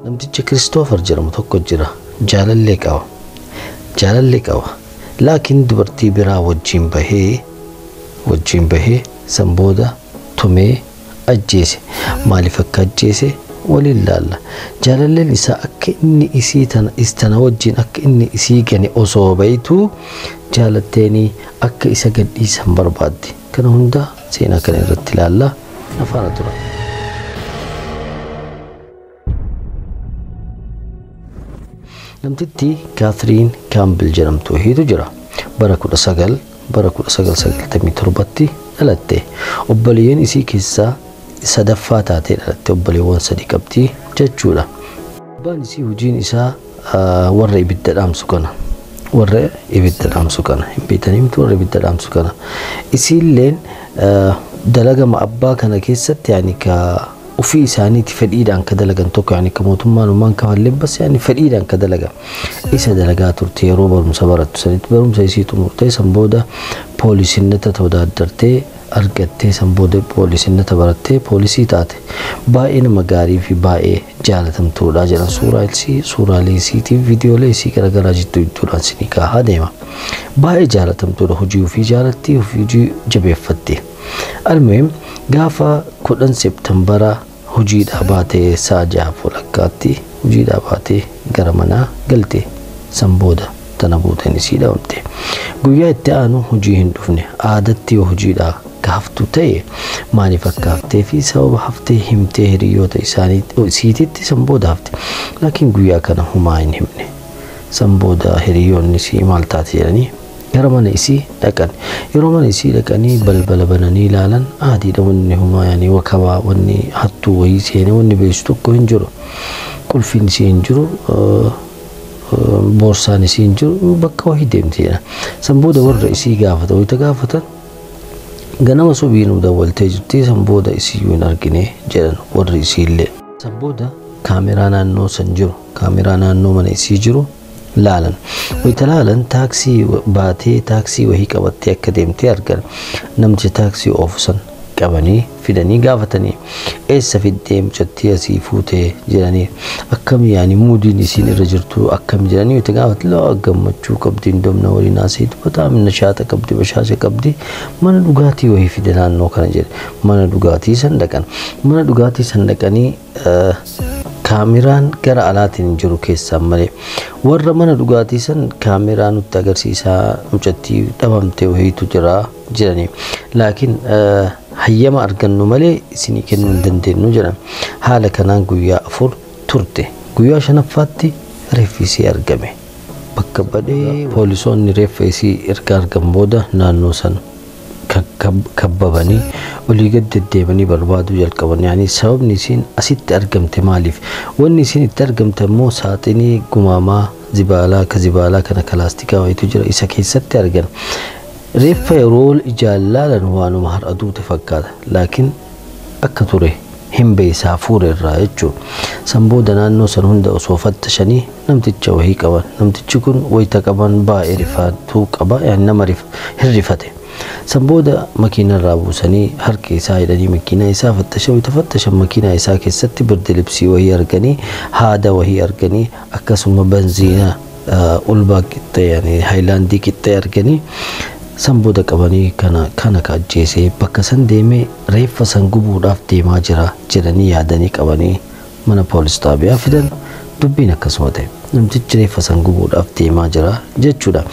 namticha Kiristoofer jedhamu tokko jira jaalallee qaba laakiin dubartii biraa wajjin bahee sanbooda tumee ajjeese maaliif akka ajjeese waliin laalla jaalalleen isaa akka inni isii tana wajjin akka inni isii gane osoo baytu jaalatteeni akka isa gadhiisan barbaadde kana hunda seenaa kana irratti laalla afaana tura namtitti Catherine Campbell jedhamtu hiitu jira bara 1997tti dhalatte obboleeyyan isii keessaa sadaffaa taatee dhalatte obboleewwan sadii qabdi jechuudha abbaan isii hojiin isaa warra ibidda dhaamsu kana beetaniimtu warra ibidda dhaamsu kana isiilleen dalagama abbaa kana keessatti yaani ka ufii isaaniiti fedhiidhaan ka dalagan tokko yaani ka mootummaan uumaan kafallee bas yaani fedhiidhaan ka dalaga isa dalagaa turte yeroo barumsa barattu sanitti barumsa isii xumurtee san booda poolisinnata tawdaaddartee argattee san booda poolisinnata barattee poolisii taate baay'ee nama gaarii fi baay'ee jaalatamtuudha jedhan suuraalee isiitiif viidiyoolee isii garagaraa jidduudhaan sinii kaahaa deema baay'ee jaalatamtuudha hojii ofii jaalatti hojii jabeeffatte almuhim gaafa 10 Seeptembaraa hojiidhaa baatee sa'a 6:00 hojiidhaa baatee gara manaa galte san booda tana booteen isii dhaamte guyyaa itti aanu hojii hin dhufne aadatti hojiidhaa haftu ta'e maaliif akka haftee fi sababa haftee himtee hiriyoota isiititti san booda hafte laakiin guyyaa kana humaa hin himne san booda hiriyoonni isii maal taate jedhanii gara mana isii dhaqan yeroo mana isii dhaqanii balbala bananii ilaalan aadiidha wanni humaa yaani wakabaa wanni hattuu wayii seene wanni beesu tokko hin jiru qulfiin isii hin jiru boorsaan isii hin jiru bakka wahii deemte jedhan san booda warra isii gaafatan ganama subiinuu dawwaltee jirti san booda isii hin argine jedhan warri isiillee san booda kaameraa naannoo mana isii jiru laalan wayita laalan taaksii baatee taaksii wahii qabattee akka deemtee argan namticha taaksii oofusan qabanii fidanii gaafatanii eessa fiddee mucattii asii fuutee jedhanii akkam yaani muudiin isiin irra jirtu akkam jedhanii wayita gaafatan laa gammachuu qabdi indomna waliin haasa'eetu bataam nashaata qabdi bashaasha qabdi mana dhugaatii wahii fide naannoo kana jedhe mana dhugaatii san dhaqanii kaameraan gara alaatiin jiru keessaa malee warra mana dhugaatii san kaameraa nutti agarsiisaa mucattii dhabamtee wahiitu jira jedhanii laakiin hayyama argannu malee isinii kennuu hin dandeenyu jedhan haala kanaan guyyaa 4 turte guyyaa 5ffaatti reeffi isii argame bakka badhee poolisoonni reeffa isii erga argan booda naannoo san kabbabanii olii gad deddeebanii barbaaduu jalqaban yaani sababni isiin asitti argamte maaliif wanni isiin itti argamte immoo saaxinii gumaamaa zibaalaa kana kalaastikaa wayitu jira isa keessatti argan reeffa yeroo ijaalaalan waanuma har'aduute fakkaata laakiin akka ture hin beesaa fuure irraa jechuun san booda naannoo san hunda osoo fattashanii namticha wahii qaban namtichi kun wayita qaban baay'ee rifaatuu qaba yaani nama hirrifate san booda makiina irraa buusanii harka isaa hidhanii makiina isaa fattashan makiina isaa keessatti birdilibsii wahii arganii haada wahii arganii akkasuma benziina ulbaa qixxee yaani haayilaandii qixxee arganii san booda qabanii kana ajjeesee bakka san deemee reeffa san gubuudhaaf deemaa jira jedhanii yaadanii qabanii mana poolis xaabiyaa fidan dubbiin akkasuma ta'e namtichi reeffa san gubuudhaaf deemaa jira jechuudha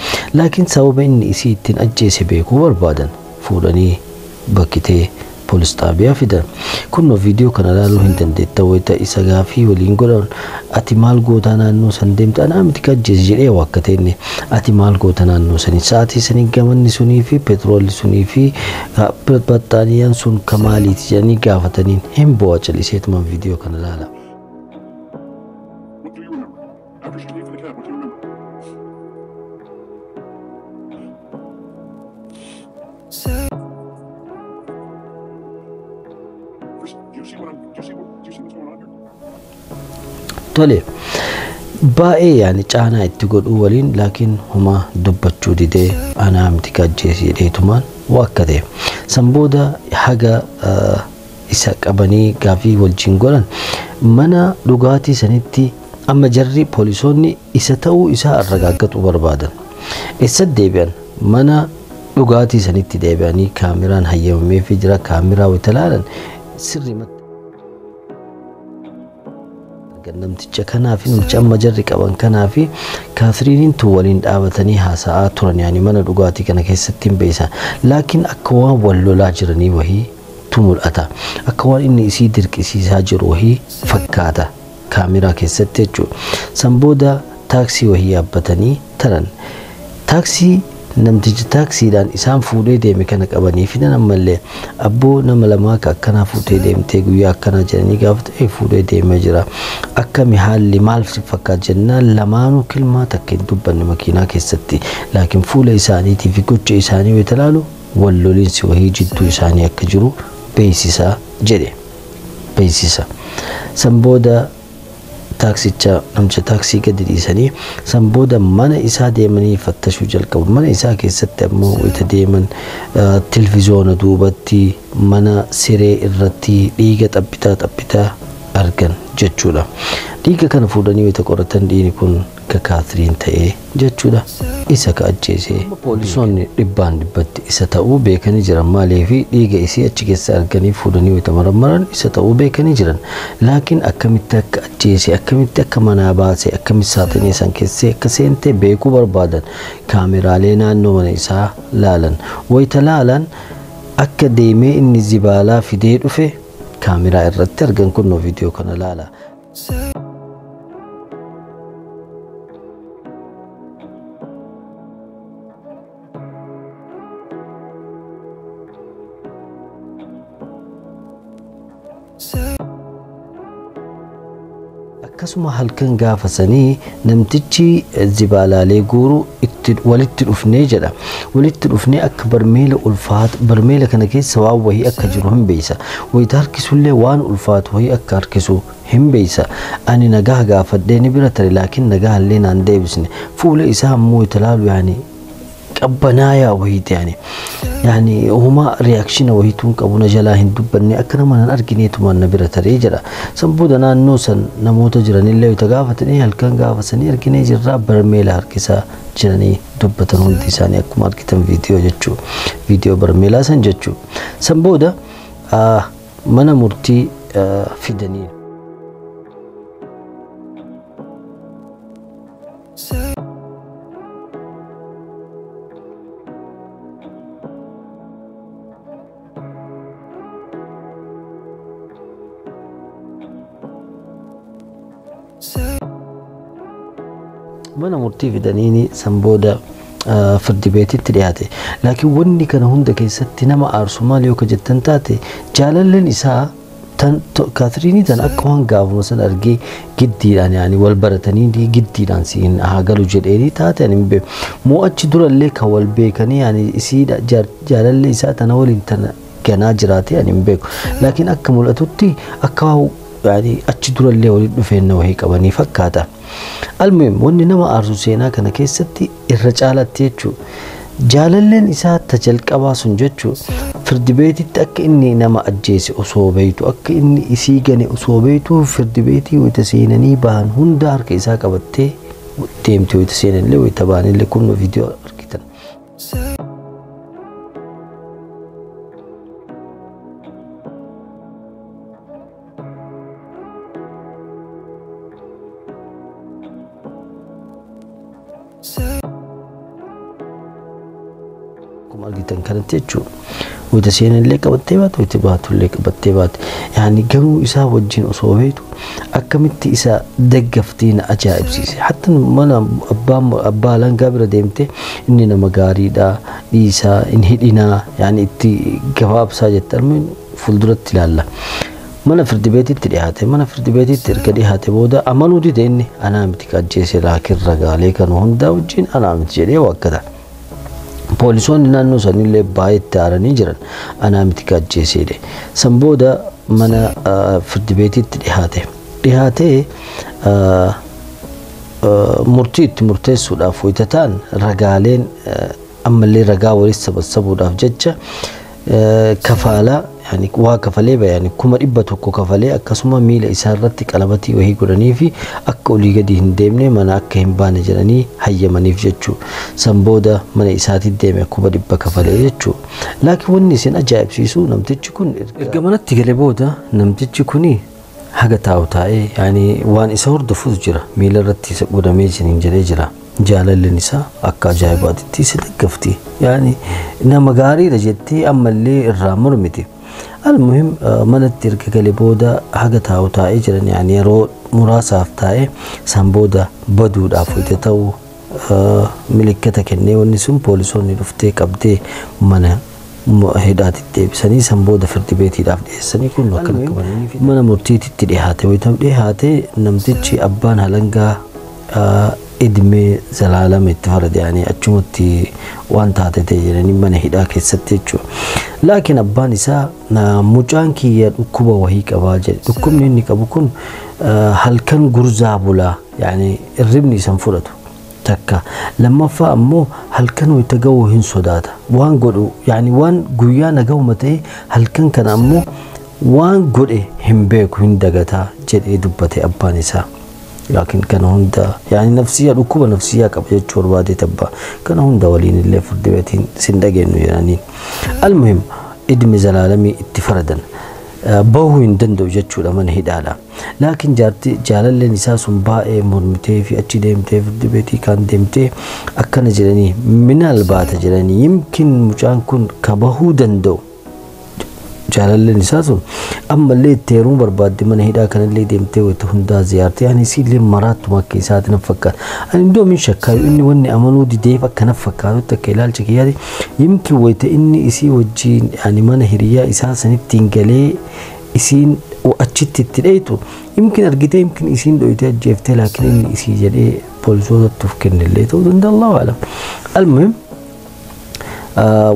laakiin sababa inni isii ittiin ajjeese beekuu barbaadan fuudhanii bakkitee poolis xaabiyaa fidan kunoo viidiyoo kana ilaaluu hin dandeetta wayita isa gaafii waliin godhan ati maal gootaa naannoo san deemte anaa miti ajjeese jedhee wakkateenni ati maal goota naannoo sanii sa'aatii sanii gamanni sunii fi petroolli sunii fi battaaniyaan sun kamaaliiti jedhanii gaafataniin hin bu'aa caliseetumaan viidiyoo kana ilaala. Tole baay'ee yaani caanaa itti godhuu waliin laakiin huma dubbachuu didee anaa miti ajjeese jedheetumaan wakkate san booda haga isa qabanii gaafii wajjin godhan mana dhugaatii sanitti amma jarri poolisoonni isa ta'uu isaa arragaggatu barbaadan. Isa deebi'an mana dhugaatii sanitti deebi'anii kaameraan hayyamamee fi jira kaameraa witalaalan sirri namticha kanaaf namicha amma jarri qaban kanaaf Kaatiriiniin tu waliin dhaabatanii haasa'aa turan yaani mana dhugaatii kana keessatti hin beeysan laakiin akka waan wal lolaa jiranii wahii tu mul'ata akka waan inni isii dirqisiisaa jiru wahii fakkaata kaameraa keessatti jechuudha. San booda taaksii wahii yaabbatanii taran taaksii namtichi taaksiidhaan isaan fuudhee deeme kana qabanii fidan ammallee abboo nama lamaa akkanaa fuudhee deemtee guyyaa akkanaa jedhanii gaafate fuudhee deemee jira akkami haalli maal fakkaata jennaan lamaanuu kilmaa takka hin dubbanne makiinaa keessatti laakiin fuula isaaniitii fi gocha isaanii yoo ilaalu wal loliinsi wahii jidduu isaanii akka jiru beeksisa jedhe beeksisa. San booda taaksicha namcha taaksii gadi dhiisanii san booda mana isaa deemanii fattashuu jalqabu. Mana isaa keessatti ammoo wayita deeman televizoona duubatti mana siree irratti dhiiga xaphitaa argan jechuudha. Dhiiga kana fuudhanii wayita qoratan dhiigni kun ka Kaatiriin ta'ee jechuudha. Isa ka ajjeesee poolisoonni dhibbaan dhibbatti isa ta'uu beekanii jiran maaliif dhiiga isii achi keessa arganii fuudhanii wayita marmaran isa ta'uu beekanii jiran laakiin akkamitti akka ajjeesee akkamitti akka manaa baasee akkamitti saatanii san keessee akka seentee beekuu barbaadan kaameraalee naannoo mana isaa laalan wayita laalan akka deemee inni zibaalaa fidee dhufe kaameraa irratti argan kunoo viidiyoo kana laala. akkasuma halkan gaafasanii namtichi zibaalaalee guuru walitti dhufnee jedha walitti dhufnee akka barmeela ulfaata barmeela kana keessa waan wahii akka jiru hin beeysa wayita harkisullee waan ulfaatu wahii akka harkisu hin beeysa ani nagaa gaafadhee ni bira tare laakiin nagaa illee naan deebisne fuula isaa ammoo italaalu yaani qabbanaaya wahiiti yani huma reaction wahituun qabuna jalaa hin dubbanne akka nama argineetuma na bira taree jira san booda naannoo san namoota jiranillee yoo gaafatanii halkan gaafasanii arginee jirra barmeela harkisaa jiranii dubbatan hundi isaanii akkuma argitan viidiyoo barmeelaa san jechuu san booda mana murtii fidanii mana murtii fidaniini san booda firdi beetitti dhiyaate laakiin wanni kana hunda keessatti nama aarsu maal yoo ka jettan taate jaalalleen isaa tan Kaatiriinii tan akka waan gaafuma san argee giddiidhaan yani wal baratanii giddiidhaan siin haa galu jedheeni taate ani beeku moo achi durallee kan wal beekanii yani isii jaalallee isaa tana waliin tana ganaa jiraate ani beeku laakiin akka mul'atutti akka yani achi durallee waliin dhufeenna wahii qabanii fakkaata. Almuhim wanni nama aarsu seenaa kana keessatti irra caalatti jechuudha. Jaalalleen isaa tajalqabaa sun jechuudha firdi beetitti akka inni nama ajjeese osoo beeytu akka inni isii gane osoo beeytu firdi beetii wayita seenanii bahan hunda harka isaa qabattee deemte wayita seenanillee wayita bahanillee kun viidiyoo argitan. Kuma argitan kanatti jechuudha wayita seenanillee qabattee baate wayita baatullee qabattee baate yani garuu isaa wajjin osoo beeytu akkamitti isa deggaftii na ajaa'ibsiise hatta mana abbaa langaa bira deemte inni nama gaariidha dhiisaa in hidhinaa yani itti gabaabsaa jettan fuulduratti ilaalla. Mana firdi beetitti dhiyaate mana firdi beetitti erga dhiyaate booda amanuu dide inni anaa miti ajjeese laakiin ragaalee kan hundaa wajjin anaa miti jedhee wakkata. Poolisoonni naannoo sanillee baay'eetti aaranii jiran anaa miti ajjeeseedhe san booda mana firdi beetitti dhiyaatee murtii itti murteessuudhaaf wayita ta'an ragaaleen ammallee ragaa walitti sabasabuudhaaf jecha kafaalaa yani waa kafalee bayani kuma dhibba tokko kafalee akkasuma miila isaa irratti qalabatii wahii godhanii fi akka olii gadi hin deemne mana akka hin baane jedhanii hayyamaniif jechuu san booda mana isaatti deeme kuma dhibba kafalee jechuu laakiin wanni isin ajaa'ibsiisu namtichi kun erga manatti galee booda namtichi kuni haga taa'u taa'ee yani waan isa hordofuus jira miila irratti isa godhamee isiniin jedhee jira jaalalleen isaa akka ajaa'ibaatitti isa deggafti yani nama gaariidha jettee ammallee irraa mormiti almuhim manatti erga galee booda haga taa'u taa'ee jiran yani yeroo muraasaaf taa'ee san booda baduudhaaf wayita ta'u milikkata kennee wanni sun poolisoonni dhuftee qabdee mana hidhaatti deebisanii san booda firdi beetiidhaaf dhiyeessanii kun akka qabaniif mana murtiitti dhiyaate wayitam dhiyaate namtichi abbaan halangaa idmee zalaalama itti farade yani achumatti waan taate ta'e jedhanii mana hidhaa keessatti jechuudha laakiin abbaan isaa mucaan kiyya dhukkuba wahii qabaa jedhe dhukkubni inni qabu kun halkan gurzaa bulaa yani irribni isan fudhatu takka lammaffaa ammoo halkan wayita ga'uu hin sodaata waan godhu yani waan guyyaa nagahuma ta'e halkan kana ammoo waan godhe hin beeku hin dagataa jedhee dubbate abbaan isaa laakiin kana hunda yani nafsiyaa dhukkuba nafsiyaa qaba jechuu barbaade tabba kana hunda waliin illee firdi beetiin sin dhageenyu jedhanii almuhim idmi zalaalamii itti faradan bahuu hin danda'u jechuudha mana hidhaadha laakiin jaalalleen isaa sun baay'ee mormitee fi achi deemtee firdi beetii kan deemtee akkana jedhanii minaal baata jedhanii yimkin mucaan kun ka bahuu danda'u jaalalleen isaa sun ammallee itti heeruu barbaadde mana hidhaa kanallee deemtee wayita hundaa ziyaartee yani isiillee maraattu akka isaati na fakkaata ani iddoo min shakkaayu inni wanni amanuu dideef akka na fakkaatutti akka ilaalcha kiyyaati yimkin wayita inni isii wajjiin yani mana hiriyaa isaa sanittiin galee isiin achitti itti dheetu yimkin argitee yimkin isiin dhoyitee ajjeeftee laakiin inni isii jedhee poolisootatti of kennillee ta'uu danda'a Allahu a'lam almuhim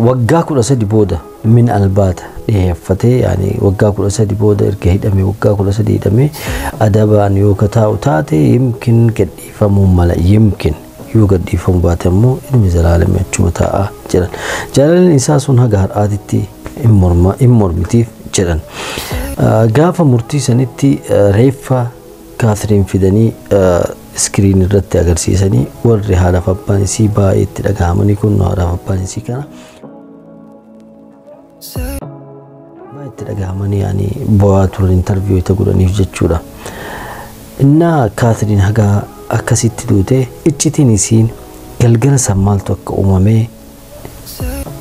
waggaa 13 booda min albaata dhiyeeffatee yani waggaa 13 booda erga hidhame waggaa 13 hidhame adabaan yoo kataa'u taate yimkin gadhiifamuu mala yimkin yoo gadhiifamuu baate ammoo ilmi zalaalamee achuma taa'aa jedhan jaalalleen isaa sun haga har'aatitti hin mormitiif jedhan gaafa murtii sanitti reeffa Kaatiriin fidanii iskiriin irratti agarsiisanii warri haadhaaf abbaan isii baay'ee itti dhagahamanii kun haadhaaf abbaan isii kana baay'ee itti dhagahamanii yani bu'aa turan interviyuu itti godhaniif jechuudha innaa Kaatiriin haga akkasitti duute iccitiin isiin galgala san maaltu akka uumamee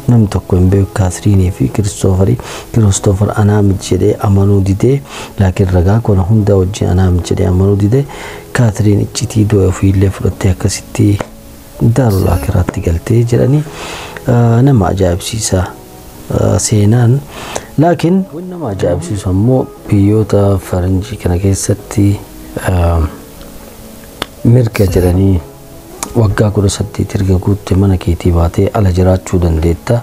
nam tokko hin beeku Kaatiriinii fi Kiristoofer anaamit jedhee amanuu didee laakiin ragaa kana hunda wajjin anaamit jedhee amanuu didee Kaatiriin iccitii du'a ofiillee fudhattee akkasitti daarul aakiraatti galtee jedhanii nama ajaa'ibsiisa seenaan laakiin waan nama ajaa'ibsiisu ammoo biyyoota faranjii kana keessatti mirga jedhanii waggaa 18 erga guutte mana keetii baatee ala jiraachuu dandeetta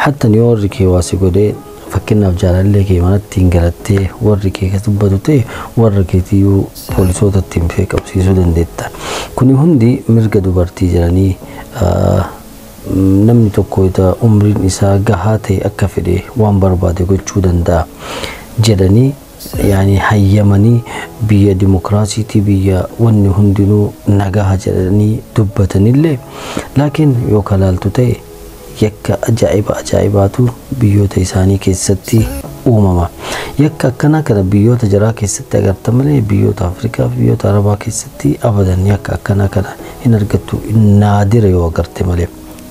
hatta yoo warri kee waasi godhee fakkeenyaaf jaalallee kee manatti hin galattee warri kee ka dubbatu ta'e warra keetiyyuu poolisootatti himtee qabsiisuu dandeetta kuni hundi mirga dubartii jedhanii namni tokko umriin isaa gahaa ta'e akka fedhe waan barbaade gochuu danda'a jedhanii yani hayyamanii biyya dimokiraasiitii biyya wanni hundinuu nagaha jedhanii dubbatanillee laakiin yoo kalaaltu ta'e yakka ajaa'ibaatu biyyoota isaanii keessatti uumama yakka akkana kana biyyoota jaraa keessatti agarta malee biyyoota Afrikaa fi biyyoota Arabaa keessatti abadan yakka akkana kana hin argattu naadira yoo agarte malee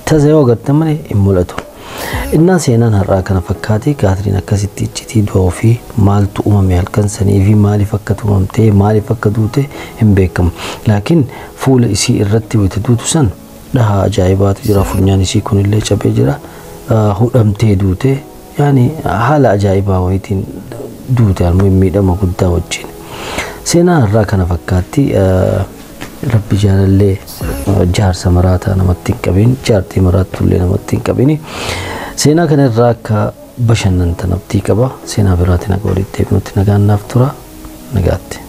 tasa yoo agarte malee hin mul'atu innaa seenaan har'aa kana fakkaatee Kaatiriin akkasitti iccitii du'a ofii maaltu uumame halkan sanii fi maaliif akka tumamtee maaliif akka duute hin beekamu laakiin fuula isii irratti wayita duutu san dhahaa ajaa'ibaatu jira funyaan isii kunillee cabee jira hudhamtee duute yani haala ajaa'ibaa wayitiin duute almoo miidhama guddaa wajjin seenaan har'aa kana fakkaatti rabbi jaalallee jaarsa maraataa namatti hin qabin jaartii maraatullee namatti hin qabini seenaa kana irraa akka bashannantan abdii qaba seenaa biraatiin akka walitti eegnutti nagaannaaf tura nagaatti